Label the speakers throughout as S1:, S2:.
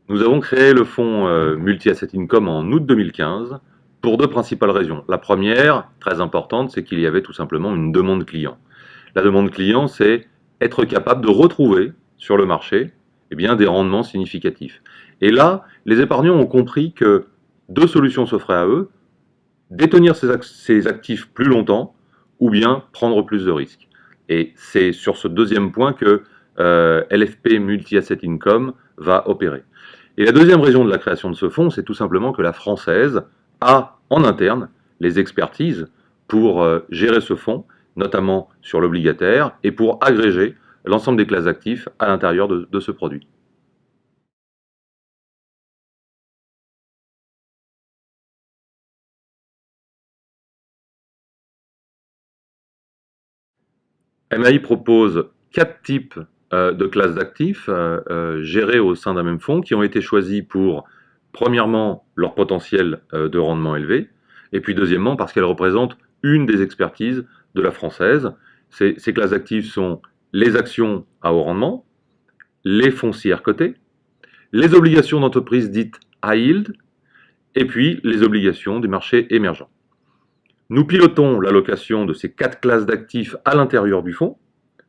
S1: Nous avons créé le fonds Multi-Asset Income en août 2015 pour deux principales raisons. La première, très importante, c'est qu'il y avait tout simplement une demande client. La demande client, c'est être capable de retrouver sur le marché des rendements significatifs. Et là, les épargnants ont compris que deux solutions s'offraient à eux, détenir ces actifs plus longtemps ou bien prendre plus de risques. Et c'est sur ce deuxième point que LFP Multi-Asset Income va opérer. Et la deuxième raison de la création de ce fonds, c'est tout simplement que la Française a en interne les expertises pour gérer ce fonds, notamment sur l'obligataire, et pour agréger l'ensemble des classes d'actifs à l'intérieur de ce produit. MAI propose 4 types de classes d'actifs gérées au sein d'un même fonds qui ont été choisis pour, premièrement, leur potentiel de rendement élevé, et puis deuxièmement, parce qu'elles représentent une des expertises de la française. Ces classes d'actifs sont les actions à haut rendement, les foncières cotées, les obligations d'entreprise dites high yield, et puis les obligations du marché émergent. Nous pilotons l'allocation de ces 4 classes d'actifs à l'intérieur du fonds,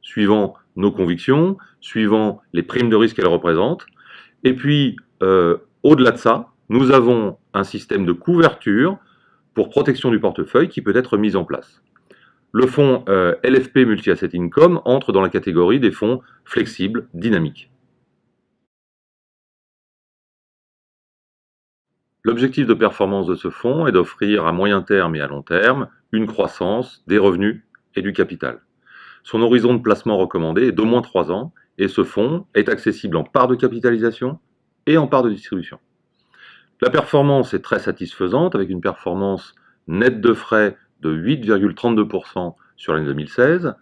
S1: suivant nos convictions, suivant les primes de risque qu'elles représentent. Et puis, au-delà de ça, nous avons un système de couverture pour protection du portefeuille qui peut être mis en place. Le fonds LFP Multi-Asset Income entre dans la catégorie des fonds flexibles, dynamiques. L'objectif de performance de ce fonds est d'offrir à moyen terme et à long terme une croissance des revenus et du capital. Son horizon de placement recommandé est d'au moins 3 ans et ce fonds est accessible en part de capitalisation et en part de distribution. La performance est très satisfaisante avec une performance nette de frais de 8,32% sur l'année 2016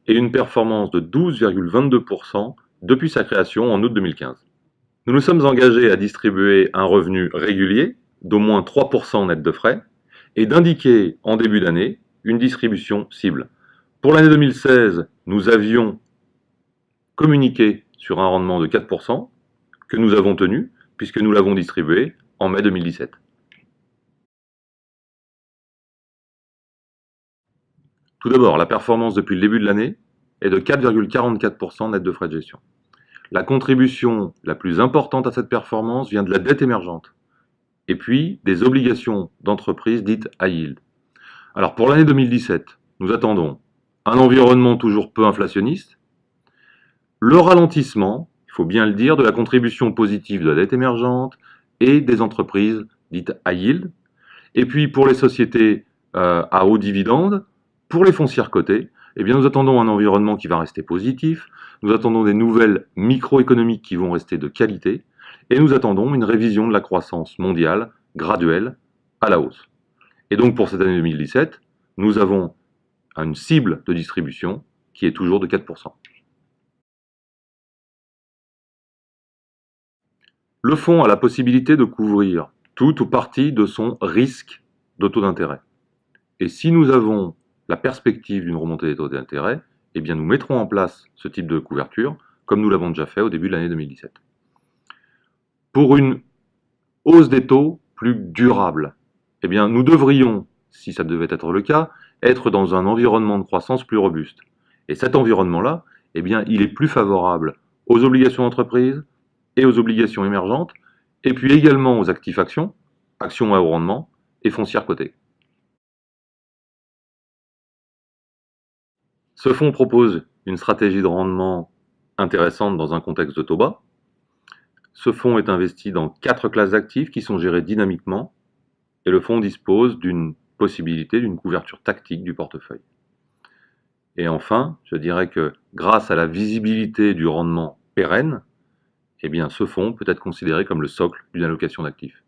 S1: et une performance de 12,22% depuis sa création en août 2015. Nous nous sommes engagés à distribuer un revenu régulier d'au moins 3% net de frais et d'indiquer en début d'année une distribution cible. Pour l'année 2016, nous avions communiqué sur un rendement de 4% que nous avons tenu puisque nous l'avons distribué en mai 2017. Tout d'abord, la performance depuis le début de l'année est de 4,44% net de frais de gestion. La contribution la plus importante à cette performance vient de la dette émergente et puis des obligations d'entreprise dites high yield. Alors pour l'année 2017, nous attendons un environnement toujours peu inflationniste, le ralentissement, il faut bien le dire, de la contribution positive de la dette émergente et des entreprises dites high yield, et puis pour les sociétés à haut dividende, pour les foncières cotées, eh bien nous attendons un environnement qui va rester positif, nous attendons des nouvelles microéconomiques qui vont rester de qualité, et nous attendons une révision de la croissance mondiale graduelle à la hausse. Et donc pour cette année 2017, nous avons une cible de distribution qui est toujours de 4%. Le fonds a la possibilité de couvrir tout ou partie de son risque de taux d'intérêt. Et si nous avons la perspective d'une remontée des taux d'intérêt, eh bien nous mettrons en place ce type de couverture, comme nous l'avons déjà fait au début de l'année 2017. Pour une hausse des taux plus durable, eh bien nous devrions, si ça devait être le cas, être dans un environnement de croissance plus robuste. Et cet environnement-là, eh bien il est plus favorable aux obligations d'entreprise et aux obligations émergentes, et puis également aux actifs actions, actions à haut rendement et foncières cotées. Ce fonds propose une stratégie de rendement intéressante dans un contexte de taux bas. Ce fonds est investi dans 4 classes d'actifs qui sont gérées dynamiquement et le fonds dispose d'une possibilité d'une couverture tactique du portefeuille. Et enfin, je dirais que grâce à la visibilité du rendement pérenne, eh bien, ce fonds peut être considéré comme le socle d'une allocation d'actifs.